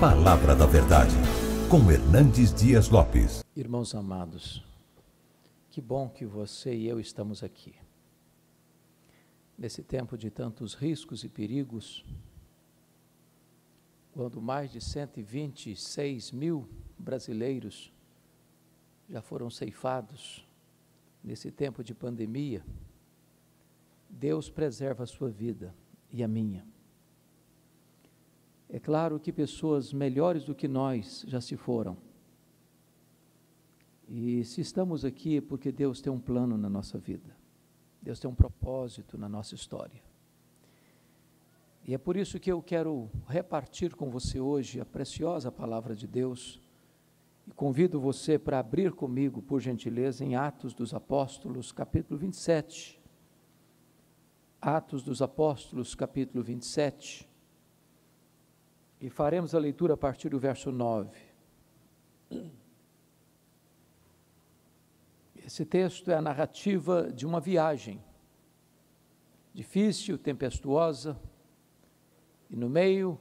Palavra da Verdade, com Hernandes Dias Lopes. Irmãos amados, que bom que você e eu estamos aqui. Nesse tempo de tantos riscos e perigos, quando mais de 126 mil brasileiros já foram ceifados nesse tempo de pandemia, Deus preserva a sua vida e a minha. É claro que pessoas melhores do que nós já se foram. E se estamos aqui é porque Deus tem um plano na nossa vida. Deus tem um propósito na nossa história. E é por isso que eu quero repartir com você hoje a preciosa palavra de Deus. E convido você para abrir comigo, por gentileza, em Atos dos Apóstolos, capítulo 27. Atos dos Apóstolos, capítulo 27. E faremos a leitura a partir do verso 9. Esse texto é a narrativa de uma viagem difícil, tempestuosa, e no meio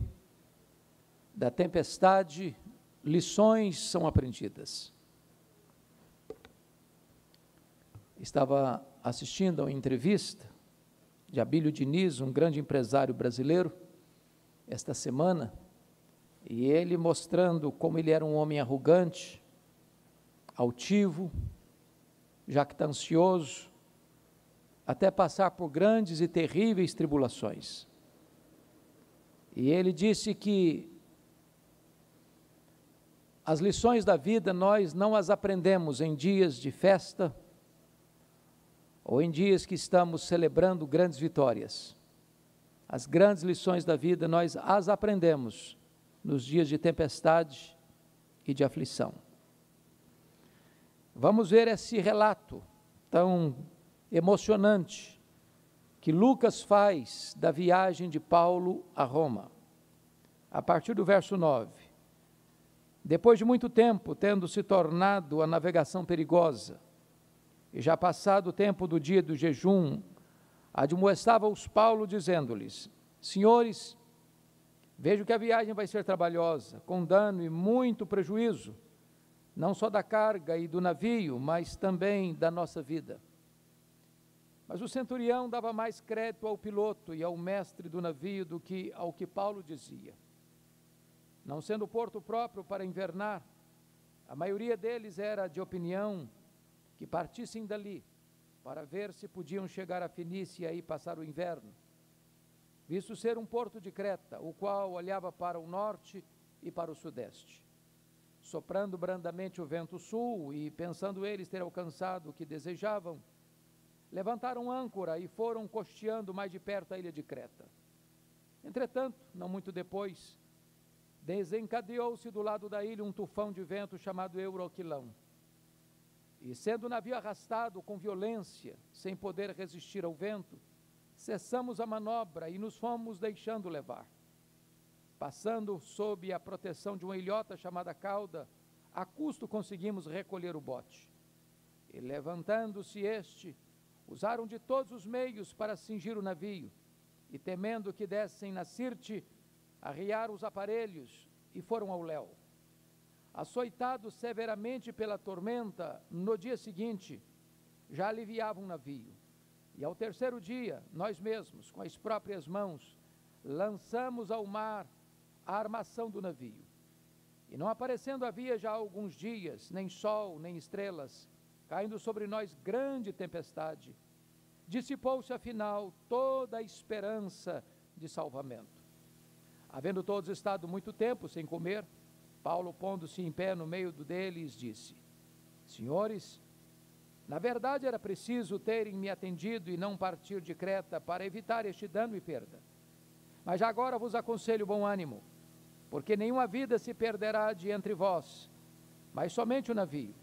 da tempestade, lições são aprendidas. Estava assistindo a uma entrevista de Abílio Diniz, um grande empresário brasileiro, esta semana, e ele mostrando como ele era um homem arrogante, altivo, jactancioso, até passar por grandes e terríveis tribulações. E ele disse que as lições da vida nós não as aprendemos em dias de festa ou em dias que estamos celebrando grandes vitórias. As grandes lições da vida nós as aprendemos nos dias de tempestade e de aflição. Vamos ver esse relato tão emocionante que Lucas faz da viagem de Paulo a Roma. A partir do verso 9. Depois de muito tempo, tendo se tornado a navegação perigosa, e já passado o tempo do dia do jejum, admoestava-os Paulo, dizendo-lhes: Senhores, vejo que a viagem vai ser trabalhosa, com dano e muito prejuízo, não só da carga e do navio, mas também da nossa vida. Mas o centurião dava mais crédito ao piloto e ao mestre do navio do que ao que Paulo dizia. Não sendo porto próprio para invernar, a maioria deles era de opinião que partissem dali, para ver se podiam chegar a Fenícia e passar o inverno, visto ser um porto de Creta, o qual olhava para o norte e para o sudeste. Soprando brandamente o vento sul e pensando eles ter alcançado o que desejavam, levantaram âncora e foram costeando mais de perto a ilha de Creta. Entretanto, não muito depois, desencadeou-se do lado da ilha um tufão de vento chamado Euroquilão. E sendo o navio arrastado com violência, sem poder resistir ao vento, cessamos a manobra e nos fomos deixando levar. Passando sob a proteção de uma ilhota chamada Cauda, a custo conseguimos recolher o bote. E levantando-se este, usaram de todos os meios para cingir o navio, e temendo que dessem na Sirte, arriaram os aparelhos e foram ao léu. Açoitados severamente pela tormenta, no dia seguinte, já aliviavam o navio. E ao terceiro dia, nós mesmos, com as próprias mãos, lançamos ao mar a armação do navio. E não aparecendo havia já alguns dias, nem sol, nem estrelas, caindo sobre nós grande tempestade, dissipou-se afinal toda a esperança de salvamento. Havendo todos estado muito tempo sem comer, Paulo, pondo-se em pé no meio deles, disse: Senhores, na verdade era preciso terem me atendido e não partir de Creta para evitar este dano e perda. Mas já agora vos aconselho bom ânimo, porque nenhuma vida se perderá de entre vós, mas somente o navio.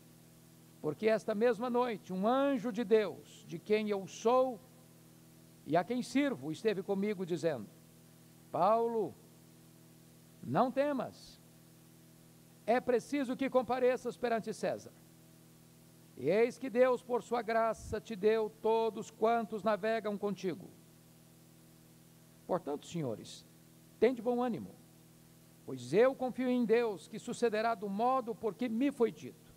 Porque esta mesma noite um anjo de Deus, de quem eu sou e a quem sirvo, esteve comigo dizendo: Paulo, não temas, é preciso que compareças perante César. E eis que Deus, por sua graça, te deu todos quantos navegam contigo. Portanto, senhores, tende bom ânimo, Pois eu confio em Deus que sucederá do modo por que me foi dito.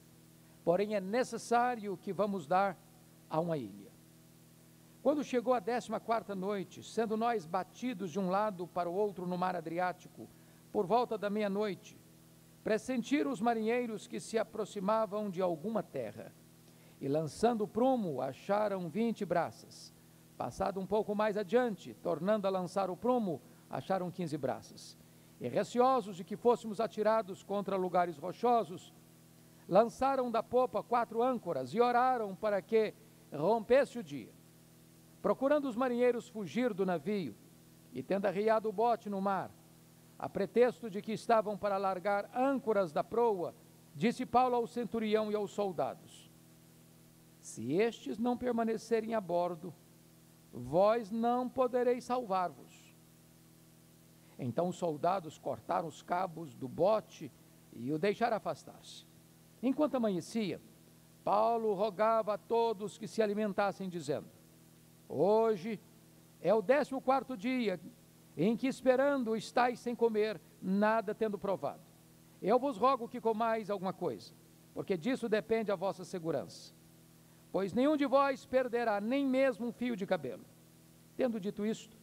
Porém, é necessário que vamos dar a uma ilha. Quando chegou a 14ª noite, sendo nós batidos de um lado para o outro no mar Adriático, por volta da meia-noite, pressentiram os marinheiros que se aproximavam de alguma terra, e lançando o prumo, acharam 20 braças. Passado um pouco mais adiante, tornando a lançar o prumo, acharam 15 braças. E receosos de que fôssemos atirados contra lugares rochosos, lançaram da popa 4 âncoras e oraram para que rompesse o dia. Procurando os marinheiros fugir do navio, e tendo arriado o bote no mar, a pretexto de que estavam para largar âncoras da proa, disse Paulo ao centurião e aos soldados: se estes não permanecerem a bordo, vós não podereis salvar-vos. Então os soldados cortaram os cabos do bote e o deixaram afastar-se. Enquanto amanhecia, Paulo rogava a todos que se alimentassem, dizendo: hoje é o 14º dia em que, esperando, estáis sem comer, nada tendo provado. Eu vos rogo que comais alguma coisa, porque disso depende a vossa segurança. Pois nenhum de vós perderá nem mesmo um fio de cabelo. Tendo dito isto,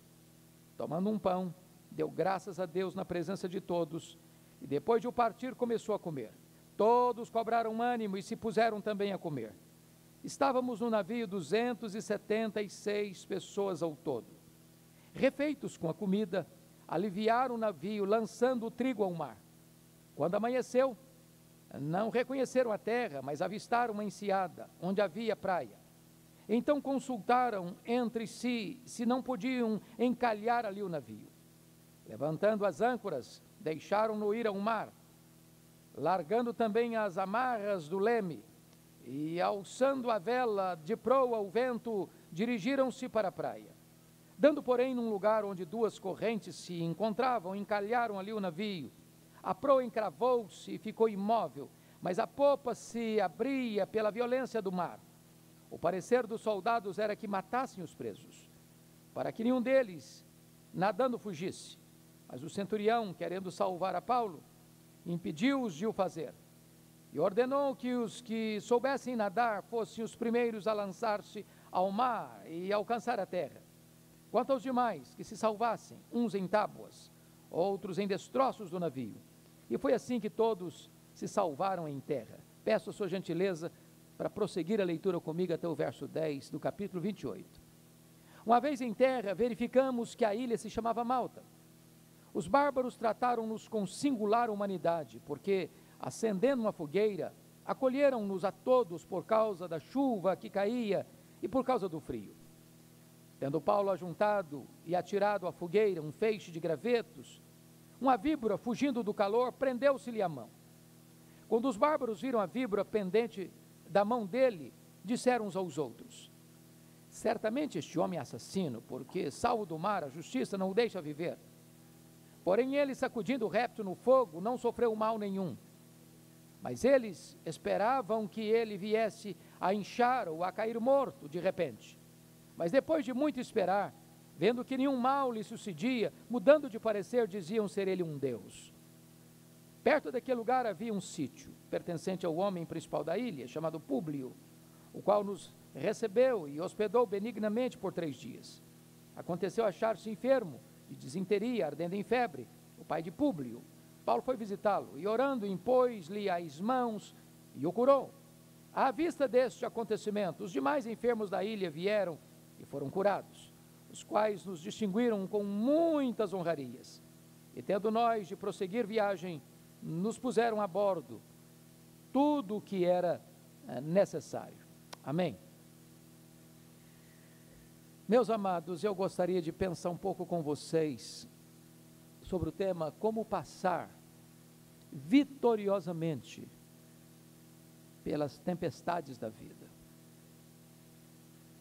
tomando um pão, deu graças a Deus na presença de todos, e depois de o partir começou a comer. Todos cobraram ânimo e se puseram também a comer. Estávamos no navio 276 pessoas ao todo. Refeitos com a comida, aliviaram o navio, lançando o trigo ao mar. Quando amanheceu, não reconheceram a terra, mas avistaram uma enseada, onde havia praia. Então consultaram entre si se não podiam encalhar ali o navio. Levantando as âncoras, deixaram-no ir ao mar, largando também as amarras do leme, e alçando a vela de proa ao vento, dirigiram-se para a praia. Dando, porém, num lugar onde 2 correntes se encontravam, encalharam ali o navio. A proa encravou-se e ficou imóvel, mas a popa se abria pela violência do mar. O parecer dos soldados era que matassem os presos, para que nenhum deles, nadando, fugisse. Mas o centurião, querendo salvar a Paulo, impediu-os de o fazer, e ordenou que os que soubessem nadar fossem os primeiros a lançar-se ao mar e alcançar a terra. Quanto aos demais, que se salvassem, uns em tábuas, outros em destroços do navio. E foi assim que todos se salvaram em terra. Peço a sua gentileza para prosseguir a leitura comigo até o verso 10 do capítulo 28. Uma vez em terra, verificamos que a ilha se chamava Malta. Os bárbaros trataram-nos com singular humanidade, porque, acendendo uma fogueira, acolheram-nos a todos por causa da chuva que caía e por causa do frio. Tendo Paulo ajuntado e atirado à fogueira um feixe de gravetos, uma víbora, fugindo do calor, prendeu-se-lhe a mão. Quando os bárbaros viram a víbora pendente da mão dele, disseram uns aos outros: certamente este homem é assassino, porque, salvo do mar, a justiça não o deixa viver. Porém ele, sacudindo o réptil no fogo, não sofreu mal nenhum. Mas eles esperavam que ele viesse a inchar ou a cair morto de repente. Mas depois de muito esperar, vendo que nenhum mal lhe sucedia, mudando de parecer, diziam ser ele um deus. Perto daquele lugar havia um sítio, pertencente ao homem principal da ilha, chamado Públio, o qual nos recebeu e hospedou benignamente por 3 dias. Aconteceu achar-se enfermo, de disenteria, ardendo em febre, o pai de Públio. Paulo foi visitá-lo, e orando, impôs-lhe as mãos e o curou. À vista deste acontecimento, os demais enfermos da ilha vieram e foram curados, os quais nos distinguiram com muitas honrarias. E tendo nós de prosseguir viagem, nos puseram a bordo tudo o que era necessário. Amém? Meus amados, eu gostaria de pensar um pouco com vocês sobre o tema como passar vitoriosamente pelas tempestades da vida.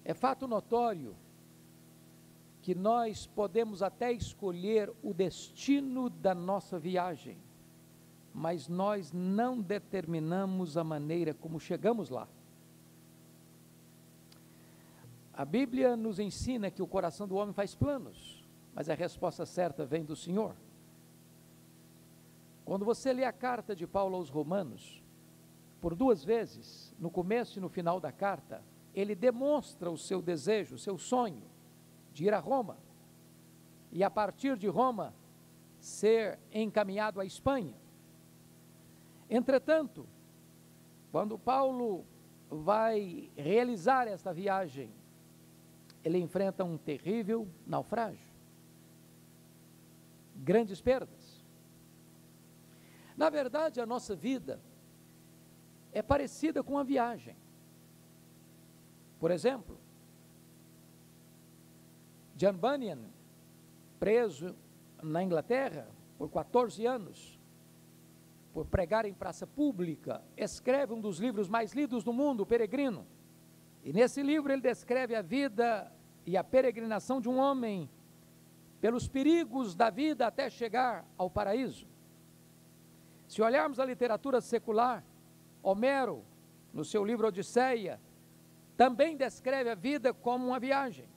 É fato notório que nós podemos até escolher o destino da nossa viagem, mas nós não determinamos a maneira como chegamos lá. A Bíblia nos ensina que o coração do homem faz planos, mas a resposta certa vem do Senhor. Quando você lê a carta de Paulo aos Romanos, por duas vezes, no começo e no final da carta, ele demonstra o seu desejo, o seu sonho de ir a Roma, e a partir de Roma, ser encaminhado à Espanha. Entretanto, quando Paulo vai realizar esta viagem, ele enfrenta um terrível naufrágio, grandes perdas. Na verdade, a nossa vida é parecida com a viagem. Por exemplo, John Bunyan, preso na Inglaterra por 14 anos, por pregar em praça pública, escreve um dos livros mais lidos do mundo, O Peregrino. E nesse livro ele descreve a vida e a peregrinação de um homem pelos perigos da vida até chegar ao paraíso. Se olharmos a literatura secular, Homero, no seu livro Odisseia, também descreve a vida como uma viagem.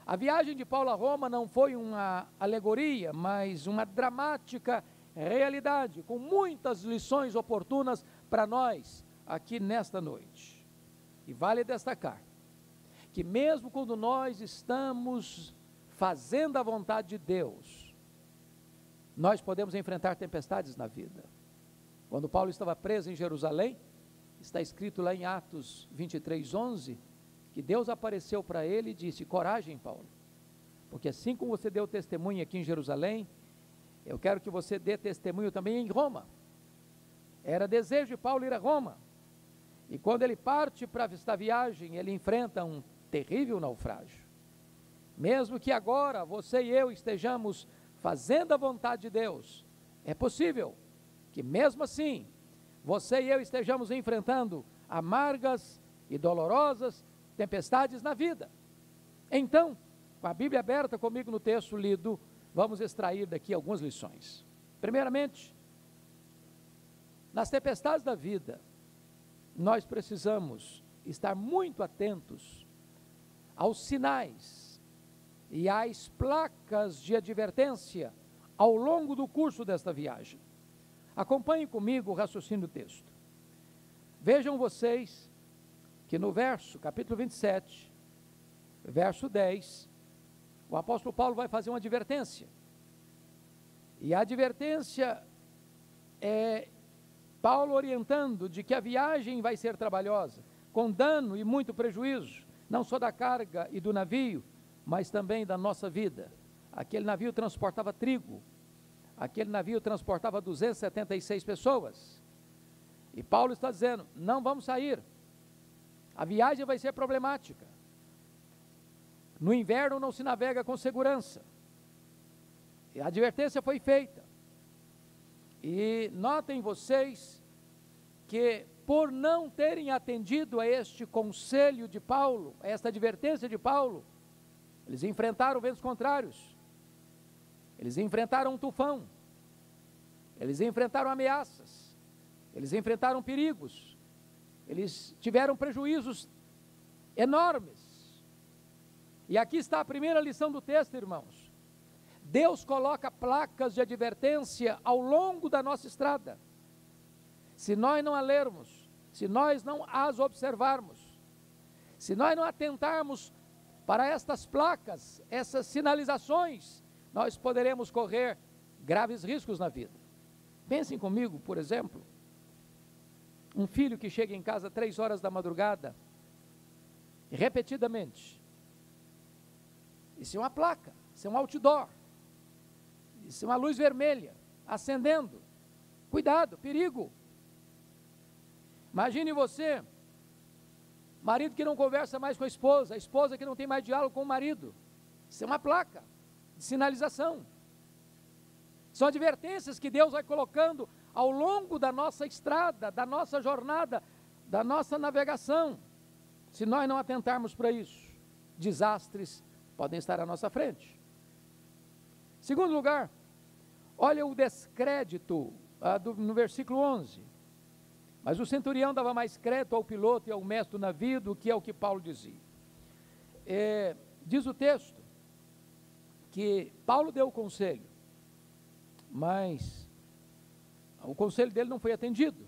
A viagem de Paulo a Roma não foi uma alegoria, mas uma dramática realidade, com muitas lições oportunas para nós aqui nesta noite. E vale destacar que mesmo quando nós estamos fazendo a vontade de Deus, nós podemos enfrentar tempestades na vida. Quando Paulo estava preso em Jerusalém, está escrito lá em Atos 23:11, que Deus apareceu para ele e disse: coragem, Paulo, porque assim como você deu testemunho aqui em Jerusalém, eu quero que você dê testemunho também em Roma. Era desejo de Paulo ir a Roma, e quando ele parte para esta viagem, ele enfrenta um terrível naufrágio. Mesmo que agora você e eu estejamos fazendo a vontade de Deus, é possível que mesmo assim, você e eu estejamos enfrentando amargas e dolorosas tempestades na vida. Então, com a Bíblia aberta comigo no texto lido, vamos extrair daqui algumas lições. Primeiramente, nas tempestades da vida, nós precisamos estar muito atentos aos sinais e às placas de advertência ao longo do curso desta viagem. Acompanhem comigo o raciocínio do texto. Vejam vocês que no capítulo 27, verso 10, o apóstolo Paulo vai fazer uma advertência. E a advertência é Paulo orientando de que a viagem vai ser trabalhosa, com dano e muito prejuízo, não só da carga e do navio, mas também da nossa vida. Aquele navio transportava trigo, aquele navio transportava 276 pessoas. E Paulo está dizendo: não vamos sair, a viagem vai ser problemática. No inverno não se navega com segurança. E a advertência foi feita. E notem vocês que, por não terem atendido a este conselho de Paulo, a esta advertência de Paulo, eles enfrentaram ventos contrários, eles enfrentaram um tufão, eles enfrentaram ameaças, eles enfrentaram perigos, eles tiveram prejuízos enormes. E aqui está a primeira lição do texto, irmãos. Deus coloca placas de advertência ao longo da nossa estrada. Se nós não a lermos, se nós não as observarmos, se nós não atentarmos para estas placas, essas sinalizações, nós poderemos correr graves riscos na vida. Pensem comigo, por exemplo, um filho que chega em casa 3 horas da madrugada, repetidamente. Isso é uma placa, isso é um outdoor, isso é uma luz vermelha, acendendo. Cuidado, perigo. Imagine você, marido que não conversa mais com a esposa que não tem mais diálogo com o marido. Isso é uma placa de sinalização. São advertências que Deus vai colocando ao longo da nossa estrada, da nossa jornada, da nossa navegação. Se nós não atentarmos para isso, desastres podem estar à nossa frente. Segundo lugar, olha o descrédito no versículo 11. Mas o centurião dava mais crédito ao piloto e ao mestre do navio do que ao que Paulo dizia. Diz o texto que Paulo deu o conselho, mas O conselho dele não foi atendido.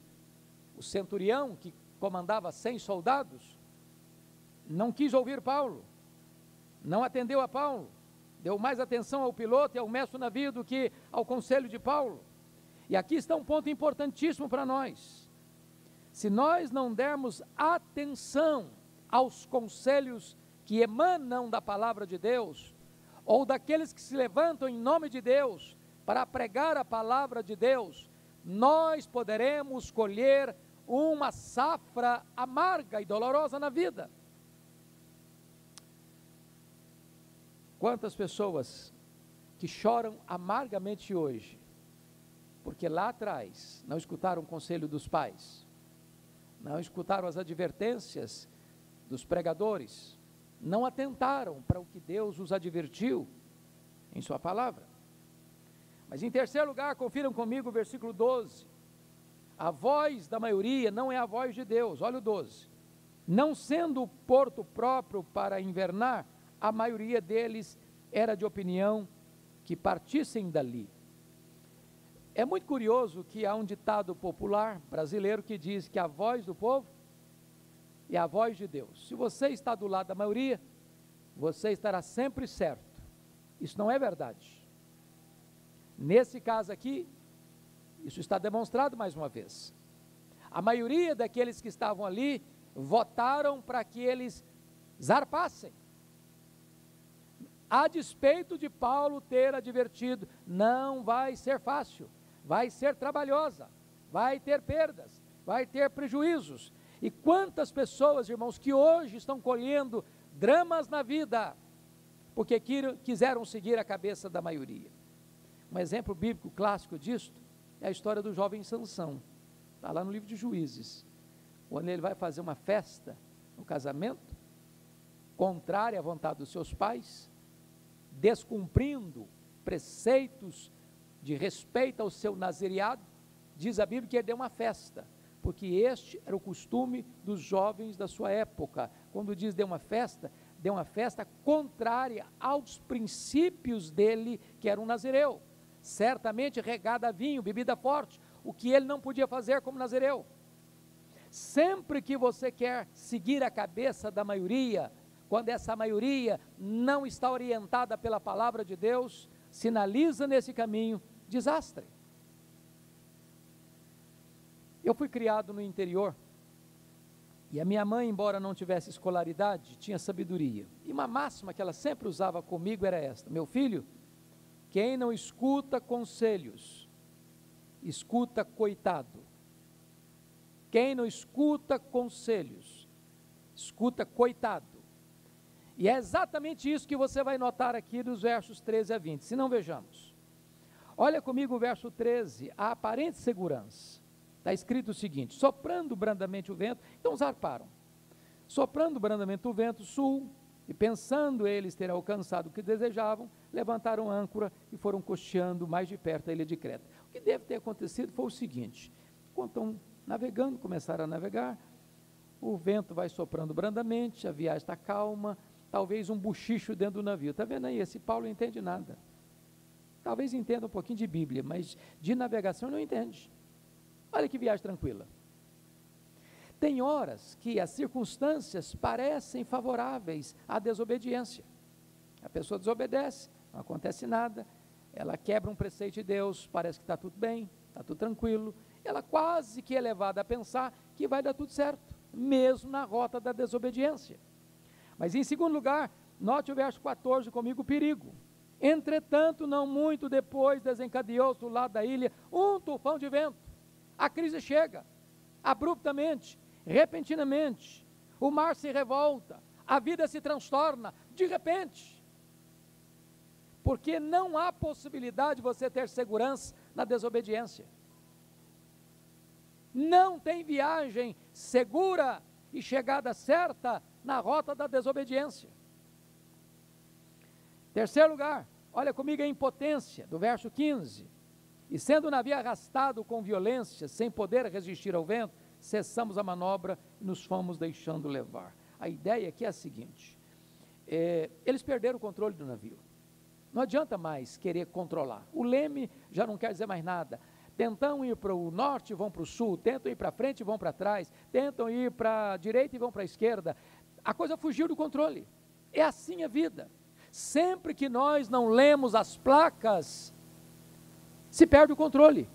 O centurião, que comandava 100 soldados, não quis ouvir Paulo, não atendeu a Paulo, deu mais atenção ao piloto e ao mestre do navio do que ao conselho de Paulo. E aqui está um ponto importantíssimo para nós. Se nós não dermos atenção aos conselhos que emanam da palavra de Deus, ou daqueles que se levantam em nome de Deus para pregar a palavra de Deus, nós poderemos colher uma safra amarga e dolorosa na vida. Quantas pessoas que choram amargamente hoje, porque lá atrás não escutaram o conselho dos pais, não escutaram as advertências dos pregadores, não atentaram para o que Deus os advertiu em sua palavra. Mas em terceiro lugar, confiram comigo o versículo 12, a voz da maioria não é a voz de Deus. Olha o 12, não sendo o porto próprio para invernar, a maioria deles era de opinião que partissem dali. É muito curioso que há um ditado popular brasileiro que diz que a voz do povo é a voz de Deus. Se você está do lado da maioria, você estará sempre certo. Isso não é verdade. Nesse caso aqui, isso está demonstrado mais uma vez. A maioria daqueles que estavam ali votaram para que eles zarpassem, a despeito de Paulo ter advertido, não vai ser fácil, vai ser trabalhosa, vai ter perdas, vai ter prejuízos. E quantas pessoas, irmãos, que hoje estão colhendo dramas na vida, porque quiseram seguir a cabeça da maioria. Um exemplo bíblico clássico disto é a história do jovem Sansão, está lá no livro de Juízes, quando ele vai fazer uma festa no casamento, contrária à vontade dos seus pais, descumprindo preceitos de respeito ao seu nazireado, diz a Bíblia que ele deu uma festa, porque este era o costume dos jovens da sua época. Quando diz deu uma festa contrária aos princípios dele, que era um nazireu, certamente regada a vinho, bebida forte, o que ele não podia fazer como nazireu. Sempre que você quer seguir a cabeça da maioria, quando essa maioria não está orientada pela palavra de Deus, sinaliza nesse caminho desastre. Eu fui criado no interior, e a minha mãe, embora não tivesse escolaridade, tinha sabedoria. E uma máxima que ela sempre usava comigo era esta: meu filho, quem não escuta conselhos, escuta coitado. Quem não escuta conselhos, escuta coitado. E é exatamente isso que você vai notar aqui dos versos 13 a 20, se não vejamos. Olha comigo o verso 13, a aparente segurança. Está escrito o seguinte: soprando brandamente o vento, então zarparam. Soprando brandamente o vento sul, e pensando eles ter alcançado o que desejavam, levantaram âncora e foram costeando mais de perto a ilha de Creta. O que deve ter acontecido foi o seguinte: quando estão navegando, começaram a navegar, o vento vai soprando brandamente, a viagem está calma, talvez um bochicho dentro do navio. Está vendo aí? Esse Paulo não entende nada. Talvez entenda um pouquinho de Bíblia, mas de navegação não entende. Olha que viagem tranquila. Tem horas que as circunstâncias parecem favoráveis à desobediência. A pessoa desobedece, não acontece nada, ela quebra um preceito de Deus, parece que está tudo bem, está tudo tranquilo, ela quase que é levada a pensar que vai dar tudo certo, mesmo na rota da desobediência. Mas em segundo lugar, note o verso 14 comigo, o perigo. Entretanto, não muito depois, desencadeou-se do lado da ilha um tufão de vento. A crise chega, abruptamente, repentinamente, o mar se revolta, a vida se transtorna, de repente. Porque não há possibilidade de você ter segurança na desobediência. Não tem viagem segura e chegada certa na rota da desobediência. Terceiro lugar, olha comigo a impotência, do verso 15. E sendo o navio arrastado com violência, sem poder resistir ao vento, cessamos a manobra e nos fomos deixando levar. A ideia aqui é a seguinte: eles perderam o controle do navio. Não adianta mais querer controlar. O leme já não quer dizer mais nada. tentam ir para o norte e vão para o sul, tentam ir para frente e vão para trás, tentam ir para a direita e vão para a esquerda. A coisa fugiu do controle. É assim a vida. Sempre que nós não lemos as placas, se perde o controle.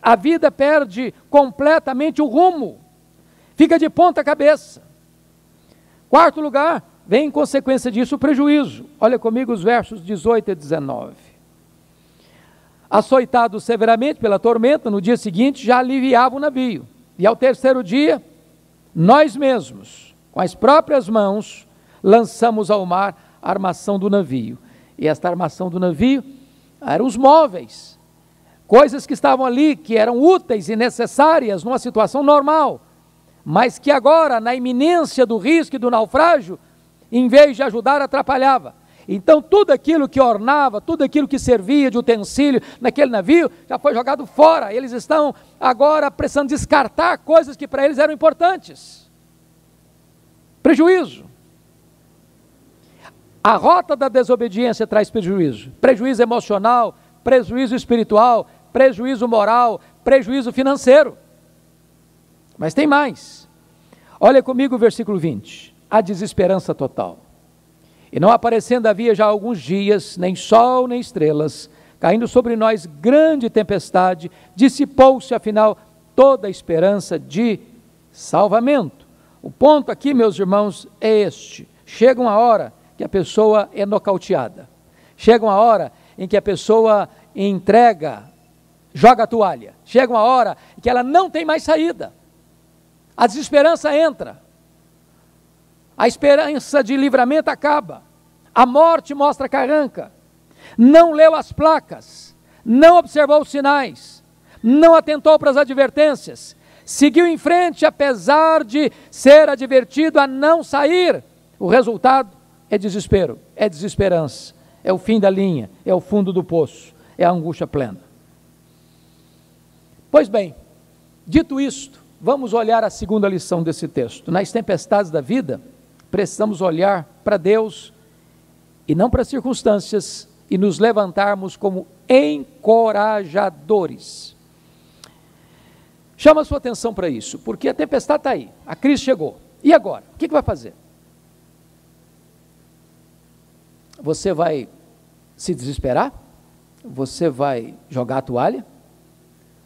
A vida perde completamente o rumo, fica de ponta cabeça. Quarto lugar, vem em consequência disso o prejuízo. Olha comigo os versos 18 e 19. Açoitado severamente pela tormenta, no dia seguinte já aliviava o navio. E ao terceiro dia, nós mesmos, com as próprias mãos, lançamos ao mar a armação do navio. E esta armação do navio eram os móveis, coisas que estavam ali, que eram úteis e necessárias numa situação normal, mas que agora, na iminência do risco e do naufrágio, em vez de ajudar, atrapalhava. Então tudo aquilo que ornava, tudo aquilo que servia de utensílio naquele navio, já foi jogado fora. Eles estão agora precisando descartar coisas que para eles eram importantes. Prejuízo. A rota da desobediência traz prejuízo. Prejuízo emocional, prejuízo espiritual, prejuízo moral, prejuízo financeiro. Mas tem mais. Olha comigo o versículo 20. A desesperança total. E não aparecendo havia já alguns dias, nem sol nem estrelas, caindo sobre nós grande tempestade, dissipou-se afinal toda a esperança de salvamento. O ponto aqui, meus irmãos, é este. Chega uma hora que a pessoa é nocauteada. Chega uma hora em que a pessoa entrega, joga a toalha. Chega uma hora em que ela não tem mais saída. A desesperança entra. A esperança de livramento acaba. A morte mostra carranca. Não leu as placas. Não observou os sinais. Não atentou para as advertências. Seguiu em frente, apesar de ser advertido a não sair. O resultado é desespero, é desesperança, é o fim da linha, é o fundo do poço, é a angústia plena. Pois bem, dito isto, vamos olhar a segunda lição desse texto. Nas tempestades da vida, precisamos olhar para Deus e não para as circunstâncias e nos levantarmos como encorajadores. Chama a sua atenção para isso, porque a tempestade está aí, a crise chegou. E agora? O que vai fazer? Você vai se desesperar? Você vai jogar a toalha?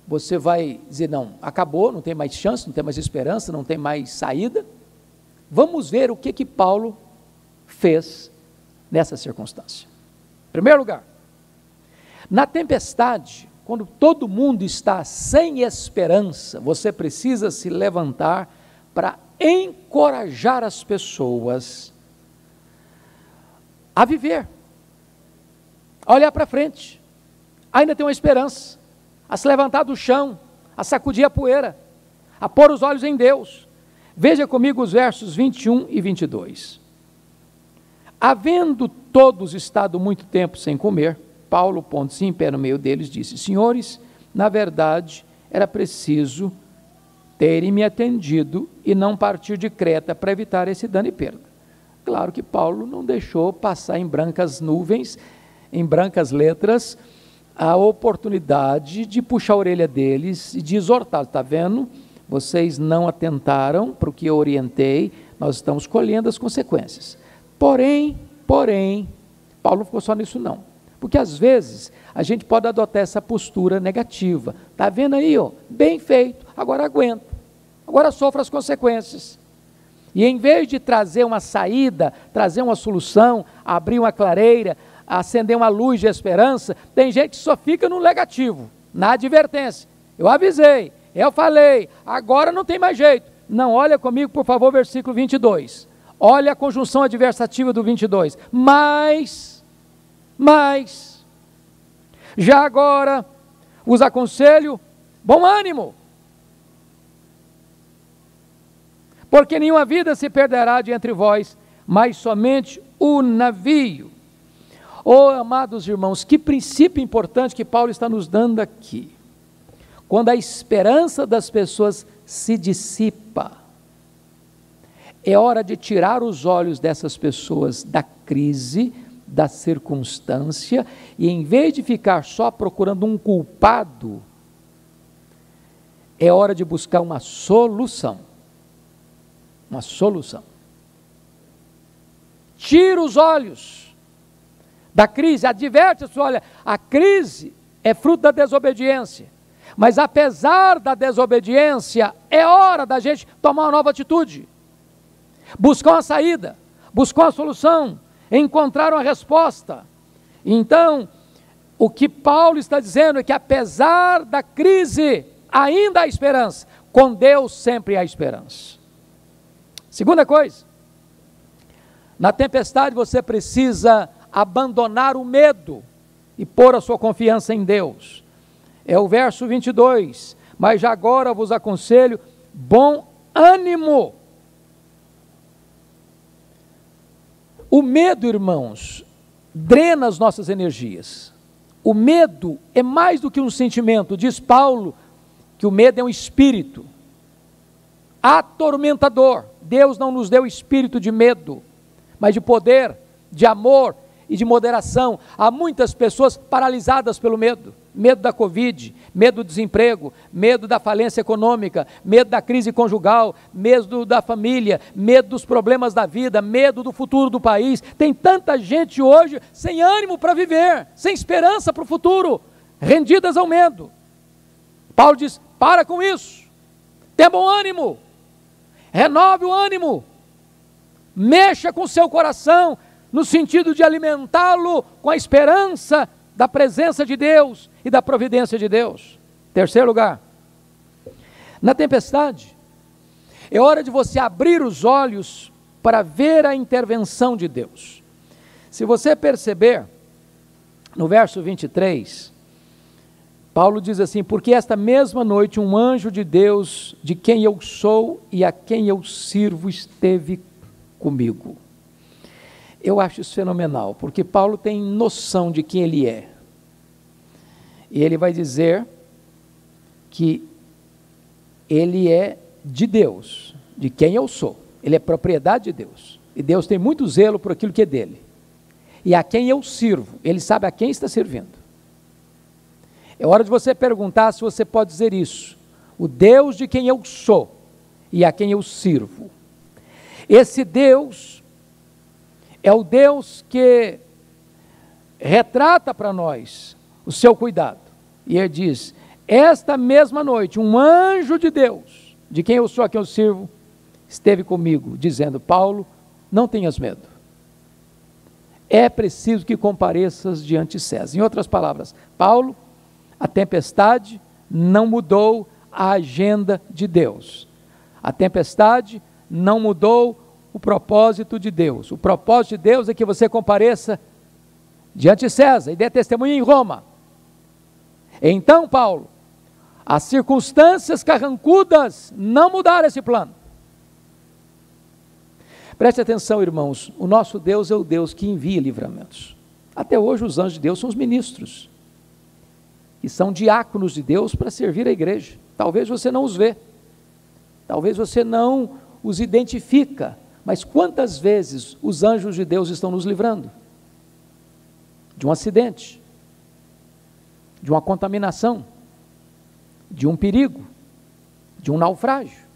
Você vai dizer, não, acabou, não tem mais chance, não tem mais esperança, não tem mais saída? Vamos ver o que Paulo fez nessa circunstância. Em primeiro lugar, na tempestade, quando todo mundo está sem esperança, você precisa se levantar para encorajar as pessoas a viver, a olhar para frente. Ainda tem uma esperança, a se levantar do chão, a sacudir a poeira, a pôr os olhos em Deus. Veja comigo os versos 21 e 22. Havendo todos estado muito tempo sem comer, Paulo, pondo-se em pé no meio deles, disse: senhores, na verdade, era preciso terem me atendido e não partir de Creta para evitar esse dano e perda. Claro que Paulo não deixou passar em brancas nuvens, em brancas letras, a oportunidade de puxar a orelha deles e de exortá-los. Está vendo? Vocês não atentaram para o que eu orientei, nós estamos colhendo as consequências. Porém, Paulo não ficou só nisso não. Porque às vezes a gente pode adotar essa postura negativa. Está vendo aí, ó, bem feito, agora aguenta, agora sofra as consequências. E em vez de trazer uma saída, trazer uma solução, abrir uma clareira, acender uma luz de esperança, tem gente que só fica no negativo, na advertência. Eu avisei, eu falei, agora não tem mais jeito. Não, olha comigo, por favor, versículo 22. Olha a conjunção adversativa do 22. Mas, já agora os aconselho, bom ânimo, porque nenhuma vida se perderá de entre vós, mas somente o navio. Oh, amados irmãos, que princípio importante que Paulo está nos dando aqui. Quando a esperança das pessoas se dissipa, é hora de tirar os olhos dessas pessoas da crise, da circunstância e, em vez de ficar só procurando um culpado, é hora de buscar uma solução. Uma solução. Tira os olhos da crise, adverte-se, olha, a crise é fruto da desobediência, mas apesar da desobediência, é hora da gente tomar uma nova atitude, buscar uma saída, buscar uma solução, encontrar uma resposta. Então, o que Paulo está dizendo é que apesar da crise, ainda há esperança, com Deus sempre há esperança. Segunda coisa, na tempestade você precisa abandonar o medo e pôr a sua confiança em Deus. É o verso 22, mas já agora vos aconselho, bom ânimo. O medo, irmãos, drena as nossas energias. O medo é mais do que um sentimento, diz Paulo, que o medo é um espírito atormentador. Deus não nos deu espírito de medo, mas de poder, de amor e de moderação. Há muitas pessoas paralisadas pelo medo. Medo da Covid, medo do desemprego, medo da falência econômica, medo da crise conjugal, medo da família, medo dos problemas da vida, medo do futuro do país. Tem tanta gente hoje sem ânimo para viver, sem esperança para o futuro, rendidas ao medo. Paulo diz, para com isso, tenha bom ânimo, renove o ânimo, mexa com o seu coração, no sentido de alimentá-lo com a esperança da presença de Deus e da providência de Deus. Terceiro lugar, na tempestade, é hora de você abrir os olhos para ver a intervenção de Deus. Se você perceber, no verso 23, Paulo diz assim, porque esta mesma noite um anjo de Deus, de quem eu sou e a quem eu sirvo, esteve comigo. Eu acho isso fenomenal, porque Paulo tem noção de quem ele é. E ele vai dizer que ele é de Deus, de quem eu sou. Ele é propriedade de Deus. E Deus tem muito zelo por aquilo que é dele. E a quem eu sirvo, ele sabe a quem está servindo. É hora de você perguntar se você pode dizer isso. O Deus de quem eu sou e a quem eu sirvo. Esse Deus é o Deus que retrata para nós o seu cuidado. E ele diz, esta mesma noite, um anjo de Deus, de quem eu sou, a quem eu sirvo, esteve comigo, dizendo, Paulo, não tenhas medo. É preciso que compareças diante de César. Em outras palavras, Paulo, a tempestade não mudou a agenda de Deus. A tempestade não mudou o propósito de Deus. O propósito de Deus é que você compareça diante de César e dê testemunho em Roma. Então, Paulo, as circunstâncias carrancudas não mudaram esse plano. Preste atenção, irmãos, o nosso Deus é o Deus que envia livramentos. Até hoje os anjos de Deus são os ministros, que são diáconos de Deus para servir a igreja. Talvez você não os vê, talvez você não os identifica, mas quantas vezes os anjos de Deus estão nos livrando? De um acidente, de uma contaminação, de um perigo, de um naufrágio.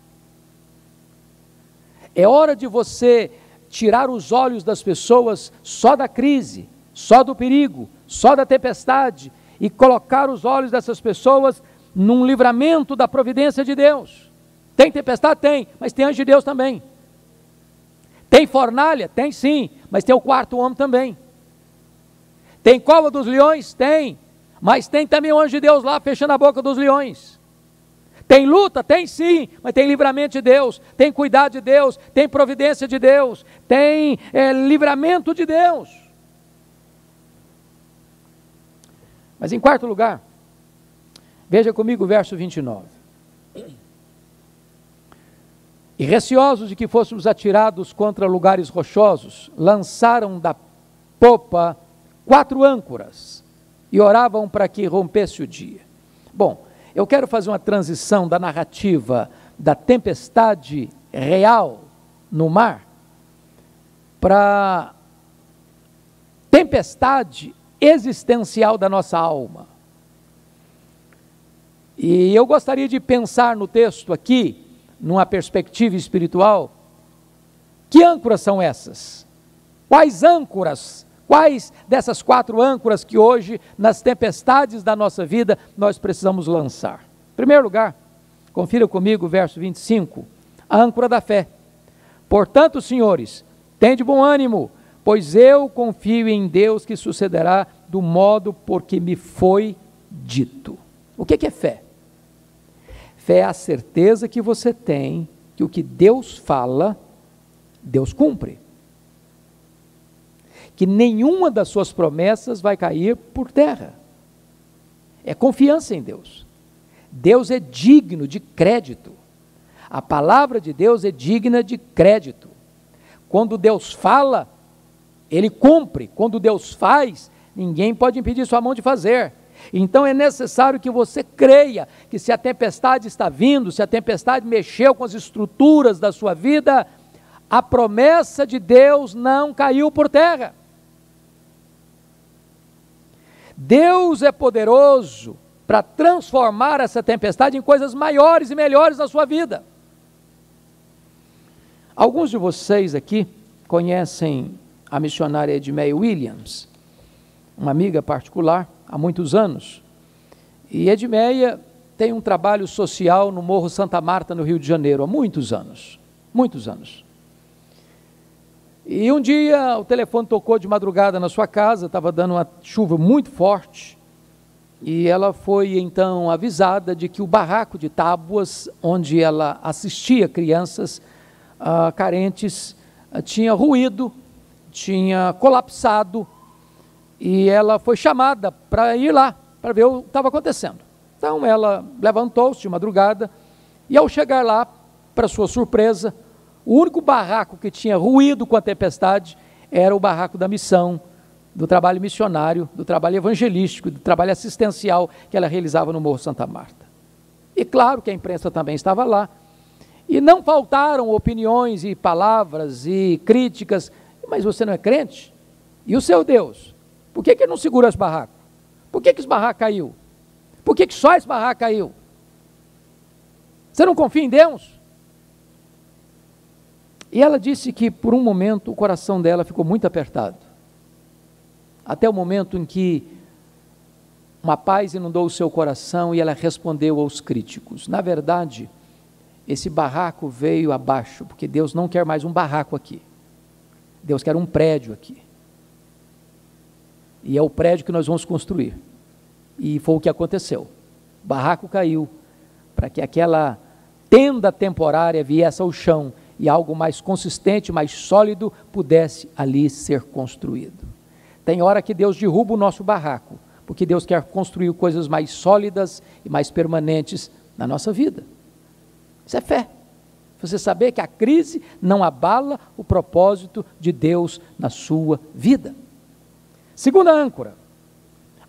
É hora de você tirar os olhos das pessoas só da crise, só do perigo, só da tempestade, e colocar os olhos dessas pessoas num livramento da providência de Deus. Tem tempestade? Tem, mas tem anjo de Deus também. Tem fornalha? Tem sim, mas tem o quarto homem também. Tem cova dos leões? Tem, mas tem também o anjo de Deus lá fechando a boca dos leões. Tem luta? Tem sim, mas tem livramento de Deus, tem cuidado de Deus, tem providência de Deus, tem livramento de Deus. Mas em quarto lugar, veja comigo o verso 29. E receosos de que fôssemos atirados contra lugares rochosos, lançaram da popa 4 âncoras e oravam para que rompesse o dia. Bom, eu quero fazer uma transição da narrativa da tempestade real no mar para tempestade existencial da nossa alma. E eu gostaria de pensar no texto aqui, numa perspectiva espiritual, que âncoras são essas? Quais âncoras, quais dessas 4 âncoras que hoje, nas tempestades da nossa vida, nós precisamos lançar? Em primeiro lugar, confira comigo o verso 25, a âncora da fé. Portanto, senhores, tende bom ânimo, pois eu confio em Deus que sucederá do modo por que me foi dito. O que é fé? Fé é a certeza que você tem que o que Deus fala, Deus cumpre. Que nenhuma das suas promessas vai cair por terra. É confiança em Deus. Deus é digno de crédito. A palavra de Deus é digna de crédito. Quando Deus fala, Ele cumpre. Quando Deus faz, ninguém pode impedir sua mão de fazer. Então é necessário que você creia que se a tempestade está vindo, se a tempestade mexeu com as estruturas da sua vida, a promessa de Deus não caiu por terra. Deus é poderoso para transformar essa tempestade em coisas maiores e melhores na sua vida. Alguns de vocês aqui conhecem a missionária Edmeia Williams, uma amiga particular, há muitos anos. E Edmeia tem um trabalho social no Morro Santa Marta, no Rio de Janeiro, há muitos anos. Muitos anos. E um dia o telefone tocou de madrugada na sua casa, estava dando uma chuva muito forte, e ela foi então avisada de que o barraco de tábuas, onde ela assistia crianças carentes, tinha ruído, tinha colapsado, e ela foi chamada para ir lá, para ver o que estava acontecendo. Então ela levantou-se de madrugada, e ao chegar lá, para sua surpresa, o único barraco que tinha ruído com a tempestade era o barraco da missão, do trabalho missionário, do trabalho evangelístico, do trabalho assistencial que ela realizava no Morro Santa Marta. E claro que a imprensa também estava lá, e não faltaram opiniões e palavras e críticas. Mas você não é crente? E o seu Deus? Por que ele não segura esse barraco? Por que esse barraco caiu? Por que só esse barraco caiu? Você não confia em Deus? E ela disse que por um momento o coração dela ficou muito apertado. Até o momento em que uma paz inundou o seu coração e ela respondeu aos críticos. Na verdade, esse barraco veio abaixo, porque Deus não quer mais um barraco aqui. Deus quer um prédio aqui. E é o prédio que nós vamos construir. E foi o que aconteceu. O barraco caiu para que aquela tenda temporária viesse ao chão e algo mais consistente, mais sólido, pudesse ali ser construído. Tem hora que Deus derruba o nosso barraco, porque Deus quer construir coisas mais sólidas e mais permanentes na nossa vida. Isso é fé. Você saber que a crise não abala o propósito de Deus na sua vida. Segunda âncora,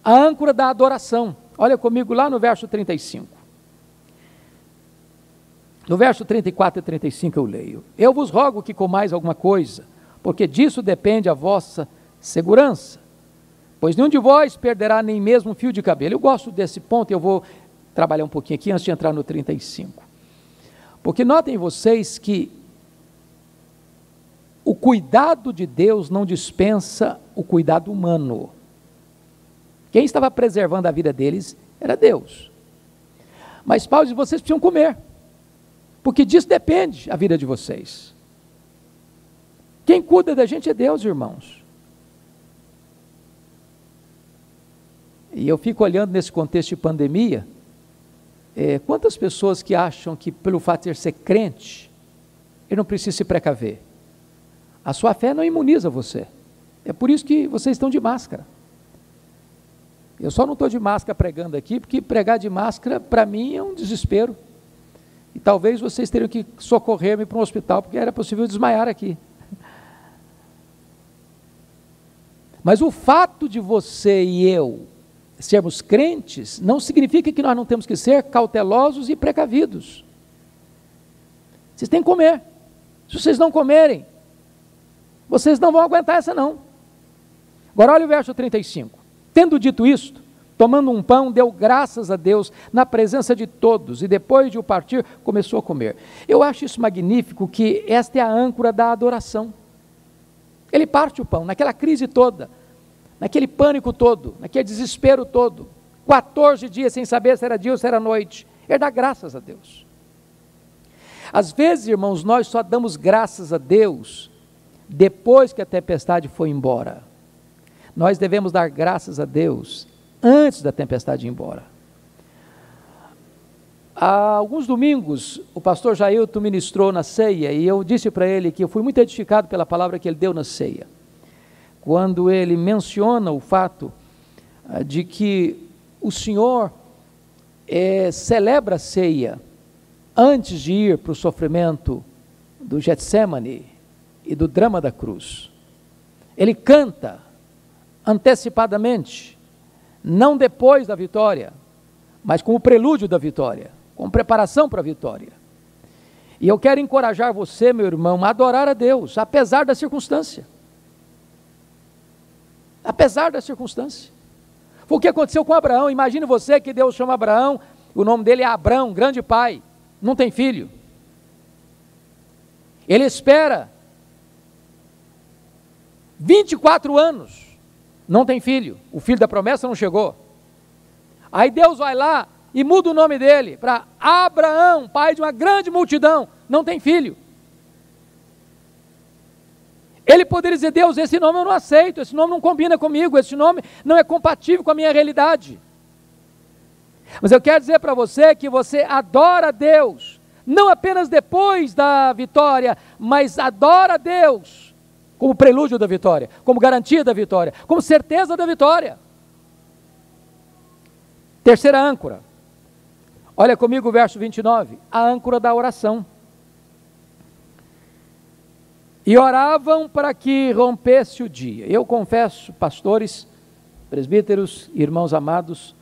a âncora da adoração. Olha comigo lá no verso 35. No verso 34 e 35 eu leio: Eu vos rogo que comais alguma coisa, porque disso depende a vossa segurança, pois nenhum de vós perderá nem mesmo um fio de cabelo. Eu gosto desse ponto e eu vou trabalhar um pouquinho aqui antes de entrar no 35. Porque notem vocês que o cuidado de Deus não dispensa o cuidado humano. Quem estava preservando a vida deles era Deus. Mas Paulo diz: vocês precisam comer, porque disso depende a vida de vocês. Quem cuida da gente é Deus, irmãos. E eu fico olhando nesse contexto de pandemia, quantas pessoas que acham que pelo fato de ser crente, ele não precisa se precaver. A sua fé não imuniza você. É por isso que vocês estão de máscara. Eu só não estou de máscara pregando aqui, porque pregar de máscara, para mim, é um desespero. E talvez vocês teriam que socorrer-me para um hospital, porque era possível desmaiar aqui. Mas o fato de você e eu sermos crentes, não significa que nós não temos que ser cautelosos e precavidos. Vocês têm que comer. Se vocês não comerem, vocês não vão aguentar essa não. Agora olha o verso 35. Tendo dito isto, tomando um pão, deu graças a Deus na presença de todos, e depois de o partir, começou a comer. Eu acho isso magnífico, que esta é a âncora da adoração. Ele parte o pão, naquela crise toda, naquele pânico todo, naquele desespero todo, 14 dias sem saber se era dia ou se era noite, ele dá graças a Deus. Às vezes, irmãos, nós só damos graças a Deus depois que a tempestade foi embora. Nós devemos dar graças a Deus antes da tempestade ir embora. Há alguns domingos, o pastor Jailton ministrou na ceia, e eu disse para ele que eu fui muito edificado pela palavra que ele deu na ceia, quando ele menciona o fato de que o Senhor celebra a ceia antes de ir para o sofrimento do Getsemane e do drama da cruz. Ele canta antecipadamente, não depois da vitória, mas como prelúdio da vitória, como preparação para a vitória. E eu quero encorajar você, meu irmão, a adorar a Deus, apesar da circunstância. Apesar da circunstância. Foi o que aconteceu com Abraão. Imagine você que Deus chama Abraão, o nome dele é Abrão, grande pai, não tem filho. Ele espera 24 anos, não tem filho, o filho da promessa não chegou. Aí Deus vai lá e muda o nome dele para Abraão, pai de uma grande multidão, não tem filho. Ele poderia dizer: Deus, esse nome eu não aceito, esse nome não combina comigo, esse nome não é compatível com a minha realidade. Mas eu quero dizer para você que você adora a Deus, não apenas depois da vitória, mas adora a Deus como prelúdio da vitória, como garantia da vitória, como certeza da vitória. Terceira âncora, olha comigo o verso 29, a âncora da oração. E oravam para que rompesse o dia. Eu confesso, pastores, presbíteros, irmãos amados,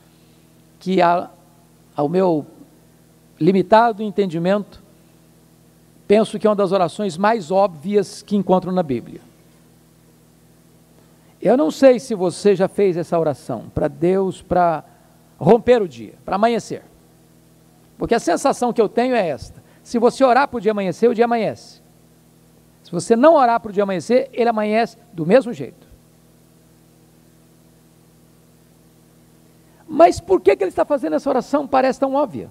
que ao meu limitado entendimento, penso que é uma das orações mais óbvias que encontro na Bíblia. Eu não sei se você já fez essa oração para Deus, para romper o dia, para amanhecer. Porque a sensação que eu tenho é esta: se você orar para o dia amanhecer, o dia amanhece. Se você não orar para o dia amanhecer, ele amanhece do mesmo jeito. Mas por que ele está fazendo essa oração? Parece tão óbvia.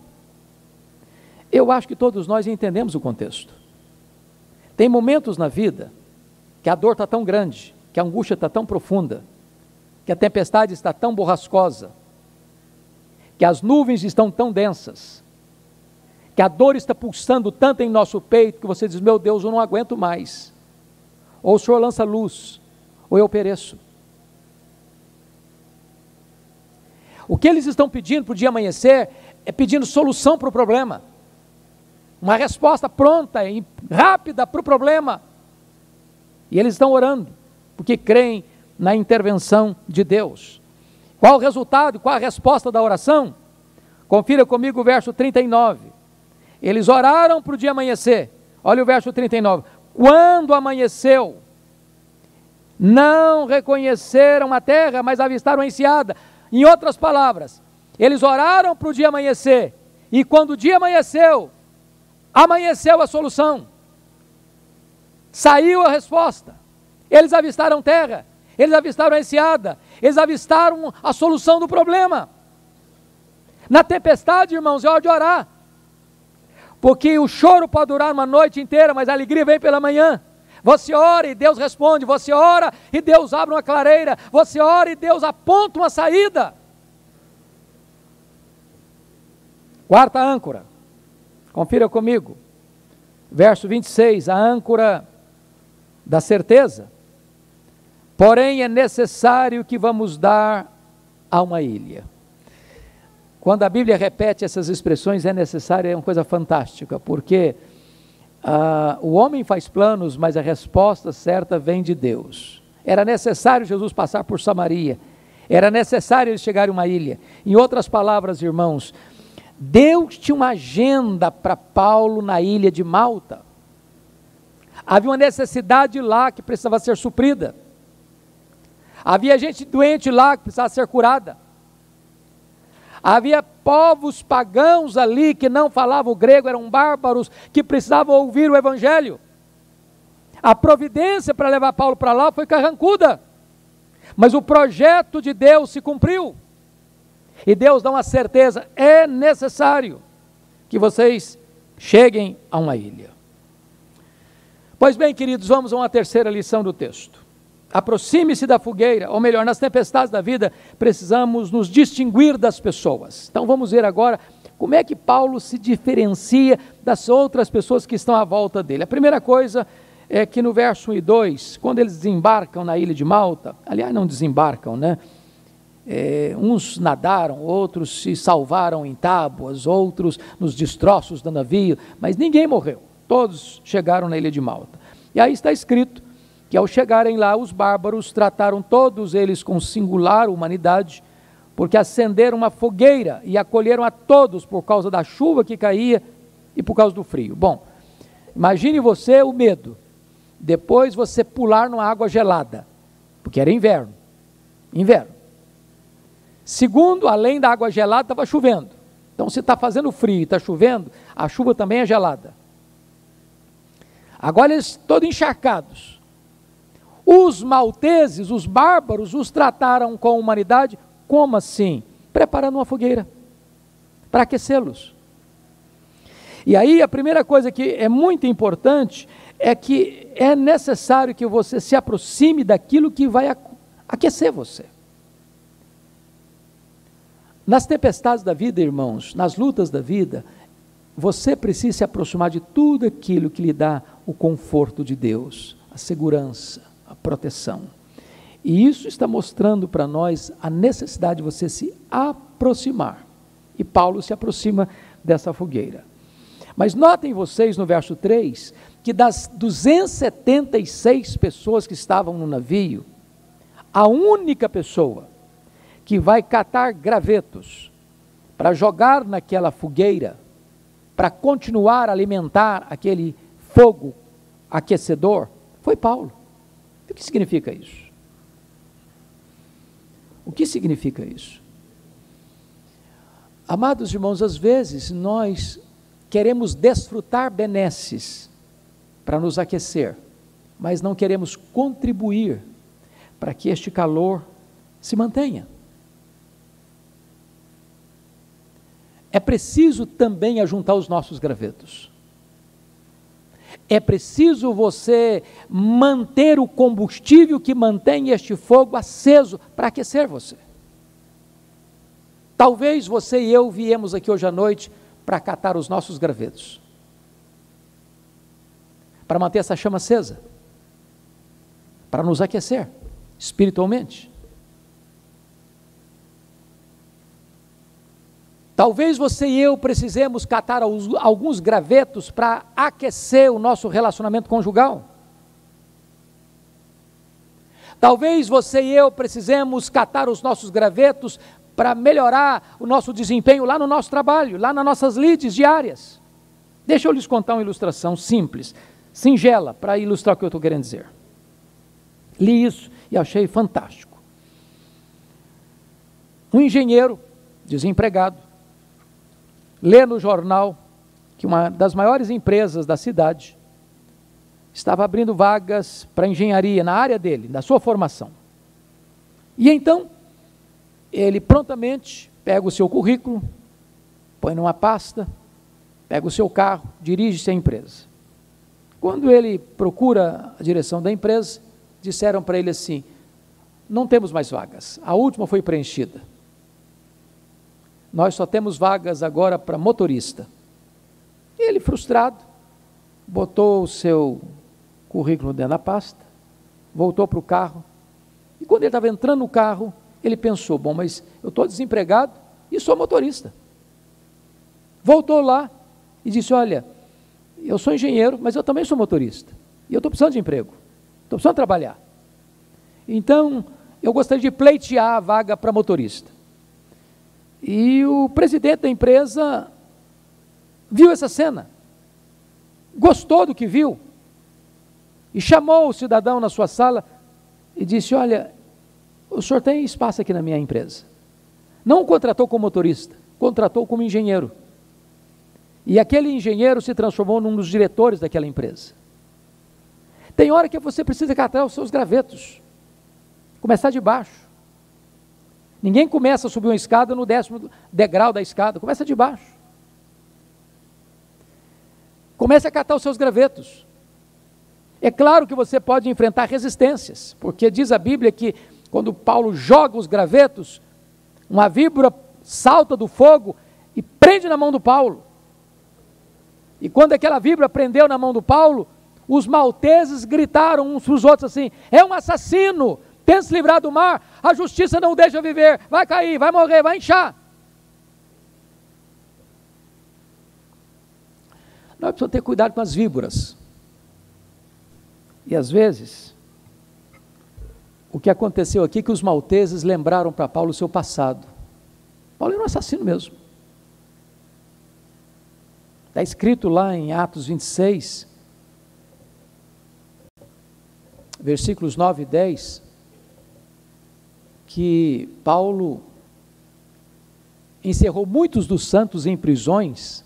Eu acho que todos nós entendemos o contexto. Tem momentos na vida que a dor está tão grande, que a angústia está tão profunda, que a tempestade está tão borrascosa, que as nuvens estão tão densas, que a dor está pulsando tanto em nosso peito, que você diz: meu Deus, eu não aguento mais. Ou o Senhor lança luz, ou eu pereço. O que eles estão pedindo para o dia amanhecer é pedindo solução para o problema, uma resposta pronta e rápida para o problema. E eles estão orando, porque creem na intervenção de Deus. Qual o resultado, qual a resposta da oração? Confira comigo o verso 39. Eles oraram para o dia amanhecer. Olha o verso 39. Quando amanheceu, não reconheceram a terra, mas avistaram a enseada. Em outras palavras, eles oraram para o dia amanhecer, e quando o dia amanheceu, amanheceu a solução. Saiu a resposta. Eles avistaram terra, eles avistaram a enseada, eles avistaram a solução do problema. Na tempestade, irmãos, é hora de orar. Porque o choro pode durar uma noite inteira, mas a alegria vem pela manhã. Você ora e Deus responde, você ora e Deus abre uma clareira, você ora e Deus aponta uma saída. Quarta âncora, confira comigo, verso 26, a âncora da certeza. Porém é necessário que vamos dar a uma ilha. Quando a Bíblia repete essas expressões, é necessário, é uma coisa fantástica, porque o homem faz planos, mas a resposta certa vem de Deus. Era necessário Jesus passar por Samaria, era necessário eles chegarem a uma ilha. Em outras palavras, irmãos, Deus tinha uma agenda para Paulo na ilha de Malta. Havia uma necessidade lá que precisava ser suprida. Havia gente doente lá que precisava ser curada. Havia povos pagãos ali que não falavam grego, eram bárbaros, que precisavam ouvir o evangelho. A providência para levar Paulo para lá foi carrancuda, mas o projeto de Deus se cumpriu. E Deus dá uma certeza: é necessário que vocês cheguem a uma ilha. Pois bem, queridos, vamos a uma terceira lição do texto. Aproxime-se da fogueira, ou melhor, nas tempestades da vida, precisamos nos distinguir das pessoas. Então vamos ver agora como é que Paulo se diferencia das outras pessoas que estão à volta dele. A primeira coisa é que no verso 1 e 2, quando eles desembarcam na ilha de Malta, aliás, não desembarcam, né? Uns nadaram, outros se salvaram em tábuas, outros nos destroços do navio, mas ninguém morreu, todos chegaram na ilha de Malta. E aí está escrito que ao chegarem lá, os bárbaros trataram todos eles com singular humanidade, porque acenderam uma fogueira e acolheram a todos por causa da chuva que caía e por causa do frio. Bom, imagine você o medo, depois você pular numa água gelada, porque era inverno. Segundo, além da água gelada, estava chovendo. Então, se está fazendo frio e está chovendo, a chuva também é gelada. Agora eles todos encharcados. Os malteses, os bárbaros, os trataram com humanidade. Como assim? Preparando uma fogueira para aquecê-los. E aí a primeira coisa que é muito importante é que é necessário que você se aproxime daquilo que vai aquecer você. Nas tempestades da vida, irmãos, nas lutas da vida, você precisa se aproximar de tudo aquilo que lhe dá o conforto de Deus, a segurança, a proteção. E isso está mostrando para nós a necessidade de você se aproximar. E Paulo se aproxima dessa fogueira. Mas notem vocês no verso 3, que das 276 pessoas que estavam no navio, a única pessoa que vai catar gravetos para jogar naquela fogueira, para continuar a alimentar aquele fogo aquecedor, foi Paulo. O que significa isso? O que significa isso? Amados irmãos, às vezes nós queremos desfrutar benesses para nos aquecer, mas não queremos contribuir para que este calor se mantenha. É preciso também ajuntar os nossos gravetos. É preciso você manter o combustível que mantém este fogo aceso para aquecer você. Talvez você e eu viemos aqui hoje à noite para catar os nossos gravetos, para manter essa chama acesa, para nos aquecer espiritualmente. Talvez você e eu precisemos catar alguns gravetos para aquecer o nosso relacionamento conjugal. Talvez você e eu precisemos catar os nossos gravetos para melhorar o nosso desempenho lá no nosso trabalho, lá nas nossas lides diárias. Deixa eu lhes contar uma ilustração simples, singela, para ilustrar o que eu estou querendo dizer. Li isso e achei fantástico. Um engenheiro desempregado lê no jornal que uma das maiores empresas da cidade estava abrindo vagas para engenharia na área dele, da sua formação. E então, ele prontamente pega o seu currículo, põe numa pasta, pega o seu carro, dirige-se à empresa. Quando ele procura a direção da empresa, disseram para ele assim: não temos mais vagas, a última foi preenchida. Nós só temos vagas agora para motorista. Ele, frustrado, botou o seu currículo dentro da pasta, voltou para o carro, e quando ele estava entrando no carro, ele pensou: bom, mas eu estou desempregado e sou motorista. Voltou lá e disse: olha, eu sou engenheiro, mas eu também sou motorista, e eu estou precisando de emprego, estou precisando trabalhar. Então, eu gostaria de pleitear a vaga para motorista. E o presidente da empresa viu essa cena, gostou do que viu, e chamou o cidadão na sua sala e disse: olha, o senhor tem espaço aqui na minha empresa. Não o contratou como motorista, contratou como engenheiro. E aquele engenheiro se transformou num dos diretores daquela empresa. Tem hora que você precisa catar os seus gravetos, começar de baixo. Ninguém começa a subir uma escada no 10º degrau da escada, começa de baixo. Comece a catar os seus gravetos. É claro que você pode enfrentar resistências, porque diz a Bíblia que quando Paulo joga os gravetos, uma víbora salta do fogo e prende na mão do Paulo. E quando aquela víbora prendeu na mão do Paulo, os malteses gritaram uns para os outros assim: é um assassino, tenta se livrar do mar, a justiça não o deixa viver, vai cair, vai morrer, vai inchar. Nós precisamos ter cuidado com as víboras. E às vezes, o que aconteceu aqui é que os malteses lembraram para Paulo o seu passado. Paulo era um assassino mesmo. Está escrito lá em Atos 26, versículos 9 e 10, que Paulo encerrou muitos dos santos em prisões,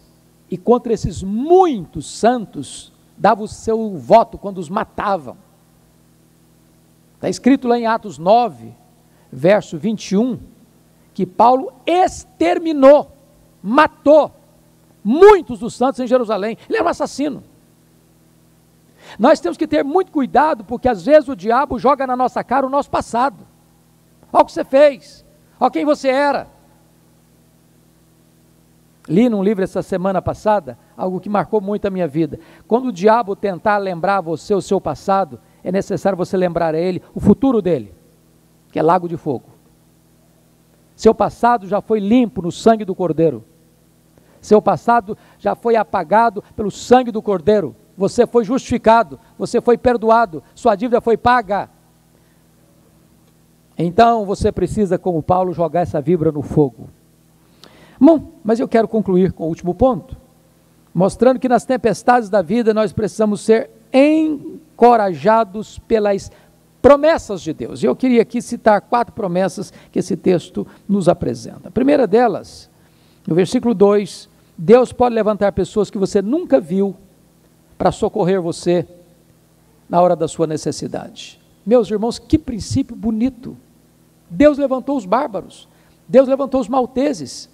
e contra esses muitos santos dava o seu voto quando os matavam. Está escrito lá em Atos 9, verso 21, que Paulo exterminou, matou muitos dos santos em Jerusalém. Ele era um assassino. Nós temos que ter muito cuidado, porque às vezes o diabo joga na nossa cara o nosso passado. Olha o que você fez, olha quem você era. Li num livro essa semana passada, algo que marcou muito a minha vida. Quando o diabo tentar lembrar você o seu passado, é necessário você lembrar a ele o futuro dele, que é lago de fogo. Seu passado já foi limpo no sangue do Cordeiro. Seu passado já foi apagado pelo sangue do Cordeiro. Você foi justificado, você foi perdoado, sua dívida foi paga. Então você precisa, como Paulo, jogar essa víbora no fogo. Bom, mas eu quero concluir com o último ponto, mostrando que nas tempestades da vida nós precisamos ser encorajados pelas promessas de Deus. E eu queria aqui citar 4 promessas que esse texto nos apresenta. A primeira delas, no versículo 2, Deus pode levantar pessoas que você nunca viu para socorrer você na hora da sua necessidade. Meus irmãos, que princípio bonito! Deus levantou os bárbaros, Deus levantou os malteses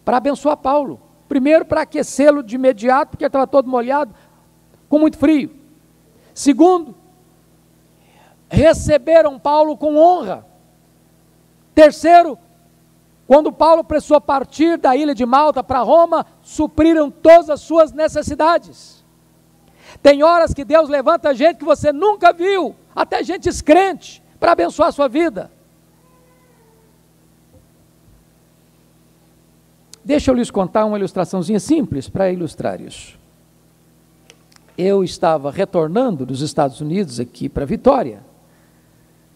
para abençoar Paulo. Primeiro, para aquecê-lo de imediato, porque ele estava todo molhado, com muito frio. Segundo, receberam Paulo com honra. Terceiro, quando Paulo precisou partir da ilha de Malta para Roma, supriram todas as suas necessidades. Tem horas que Deus levanta gente que você nunca viu, até gente descrente, para abençoar a sua vida. Deixa eu lhes contar uma ilustraçãozinha simples para ilustrar isso. Eu estava retornando dos Estados Unidos aqui para Vitória,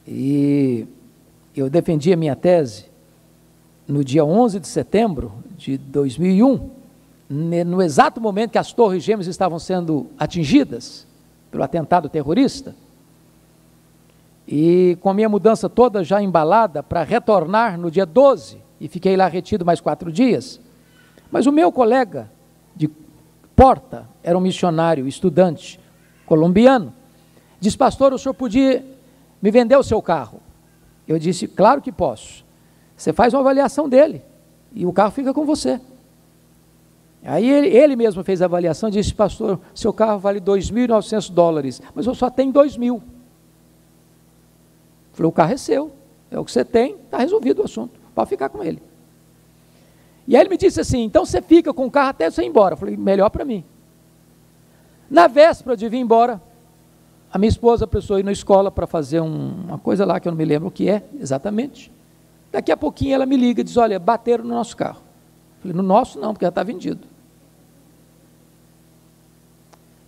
e eu defendi a minha tese no dia 11 de setembro de 2001, no exato momento que as torres gêmeas estavam sendo atingidas pelo atentado terrorista, e com a minha mudança toda já embalada para retornar no dia 12, e fiquei lá retido mais 4 dias, mas o meu colega de porta era um missionário, estudante, colombiano, disse: pastor, o senhor podia me vender o seu carro? Eu disse: claro que posso, você faz uma avaliação dele, e o carro fica com você. Aí ele mesmo fez a avaliação e disse: pastor, seu carro vale $2.900, mas eu só tenho 2.000. Falei: o carro é seu, é o que você tem, está resolvido o assunto, pode ficar com ele. E aí ele me disse assim: então você fica com o carro até você ir embora. Eu falei: melhor para mim. Na véspera de vir embora, a minha esposa precisou ir na escola para fazer uma coisa lá que eu não me lembro o que é exatamente. Daqui a pouquinho ela me liga e diz: olha, bateram no nosso carro. Eu falei: no nosso não, porque já está vendido.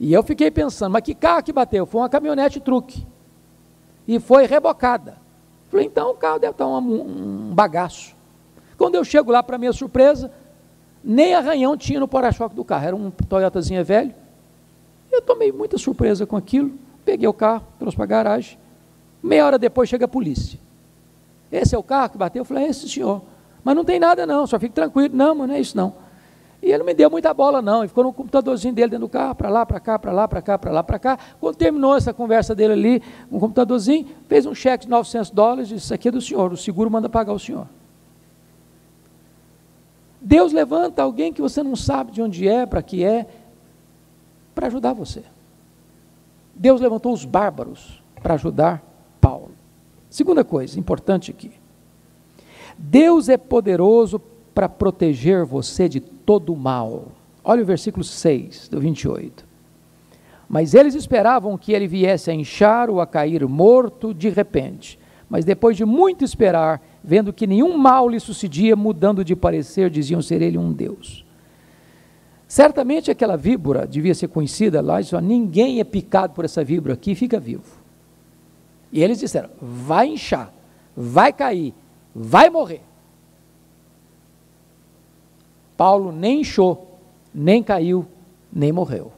E eu fiquei pensando: mas que carro que bateu? Foi uma caminhonete truque, e foi rebocada. Eu falei: então o carro deve estar um bagaço. Quando eu chego lá, para minha surpresa, nem arranhão tinha no para-choque do carro, era um Toyotazinha velho. Eu tomei muita surpresa com aquilo, peguei o carro, trouxe para a garagem. Meia hora depois chega a polícia. Esse é o carro que bateu? Eu falei, é esse senhor. Mas não tem nada não, só fique tranquilo. Não, mas não é isso não. E ele não me deu muita bola não, ele ficou no computadorzinho dele dentro do carro, para lá, para cá, para lá, para cá, para lá, para cá. Quando terminou essa conversa dele ali, um computadorzinho, fez um cheque de $900, disse, isso aqui é do senhor, o seguro manda pagar o senhor. Deus levanta alguém que você não sabe de onde é, para que é, para ajudar você. Deus levantou os bárbaros para ajudar Paulo. Segunda coisa importante aqui. Deus é poderoso para proteger você de todo o mal. Olha o versículo 6 do 28. Mas eles esperavam que ele viesse a inchar ou a cair morto de repente. Mas depois de muito esperar, vendo que nenhum mal lhe sucedia, mudando de parecer, diziam ser ele um Deus. Certamente aquela víbora devia ser conhecida lá, e só ninguém é picado por essa víbora aqui e fica vivo. E eles disseram, vai inchar, vai cair, vai morrer. Paulo nem inchou, nem caiu, nem morreu.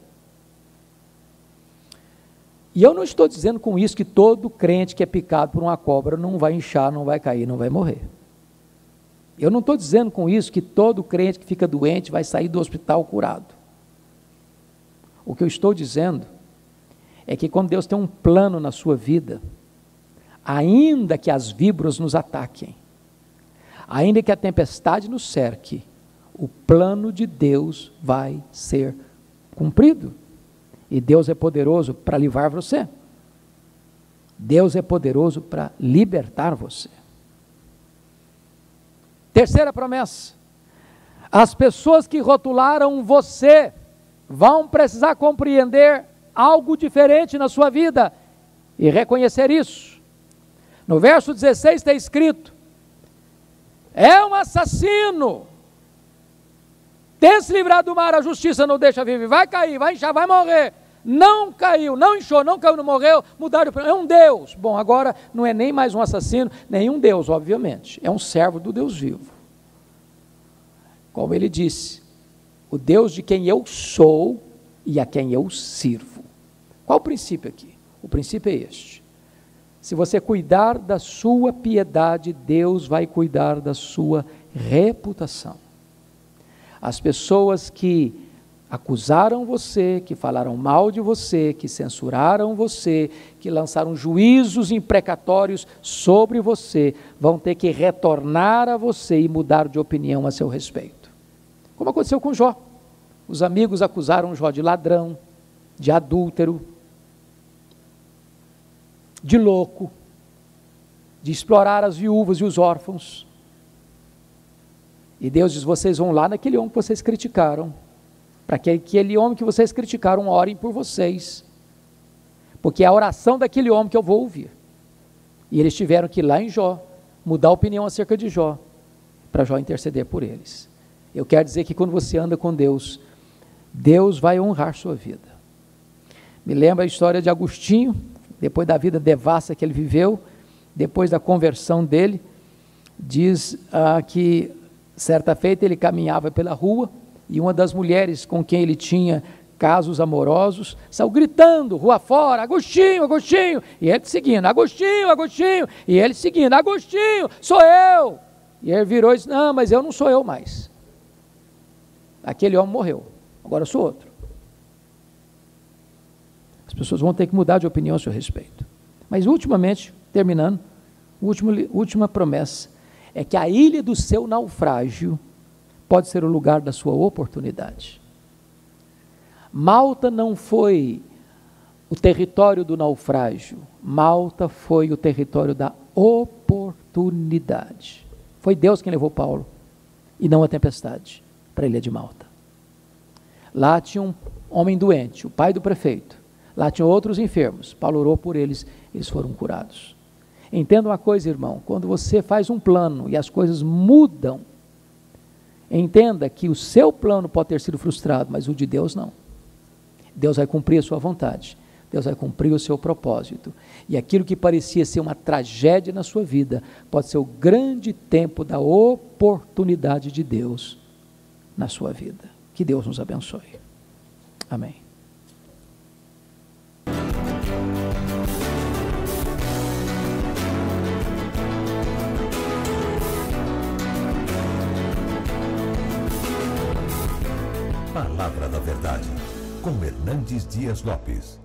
E eu não estou dizendo com isso que todo crente que é picado por uma cobra não vai inchar, não vai cair, não vai morrer. Eu não estou dizendo com isso que todo crente que fica doente vai sair do hospital curado. O que eu estou dizendo é que quando Deus tem um plano na sua vida, ainda que as víboras nos ataquem, ainda que a tempestade nos cerque, o plano de Deus vai ser cumprido. E Deus é poderoso para livrar você. Deus é poderoso para libertar você. Terceira promessa. As pessoas que rotularam você vão precisar compreender algo diferente na sua vida e reconhecer isso. No verso 16 está escrito, é um assassino, tem se livrado do mar, a justiça não deixa viver, vai cair, vai inchar, vai morrer. Não caiu, não inchou, não caiu, não morreu, mudaram de... É um Deus. Bom, agora não é nem mais um assassino, nem um Deus, obviamente. É um servo do Deus vivo. Como ele disse, o Deus de quem eu sou e a quem eu sirvo. Qual o princípio aqui? O princípio é este. Se você cuidar da sua piedade, Deus vai cuidar da sua reputação. As pessoas que acusaram você, que falaram mal de você, que censuraram você, que lançaram juízos imprecatórios sobre você, vão ter que retornar a você e mudar de opinião a seu respeito. Como aconteceu com Jó. Os amigos acusaram Jó de ladrão, de adúltero, de louco, de explorar as viúvas e os órfãos. E Deus diz, vocês vão lá naquele homem que vocês criticaram, para que aquele homem que vocês criticaram orem por vocês, porque é a oração daquele homem que eu vou ouvir. E eles tiveram que ir lá em Jó, mudar a opinião acerca de Jó, para Jó interceder por eles. Eu quero dizer que quando você anda com Deus, Deus vai honrar sua vida. Me lembra a história de Agostinho, depois da vida devassa que ele viveu, depois da conversão dele, diz que certa feita ele caminhava pela rua, e uma das mulheres com quem ele tinha casos amorosos, saiu gritando, rua fora, Agostinho, Agostinho, e ele seguindo, Agostinho, Agostinho, e ele seguindo, Agostinho, sou eu. E ele virou e disse, não, mas eu não sou eu mais. Aquele homem morreu, agora eu sou outro. As pessoas vão ter que mudar de opinião a seu respeito. Mas ultimamente, terminando, última promessa, é que a ilha do seu naufrágio pode ser o lugar da sua oportunidade. Malta não foi o território do naufrágio, Malta foi o território da oportunidade. Foi Deus quem levou Paulo, e não a tempestade, para a ilha de Malta. Lá tinha um homem doente, o pai do prefeito. Lá tinham outros enfermos, Paulo orou por eles, eles foram curados. Entenda uma coisa, irmão, quando você faz um plano e as coisas mudam, entenda que o seu plano pode ter sido frustrado, mas o de Deus não. Deus vai cumprir a sua vontade, Deus vai cumprir o seu propósito. E aquilo que parecia ser uma tragédia na sua vida, pode ser o grande tempo da oportunidade de Deus na sua vida. Que Deus nos abençoe. Amém. Palavra da Verdade, com Hernandes Dias Lopes.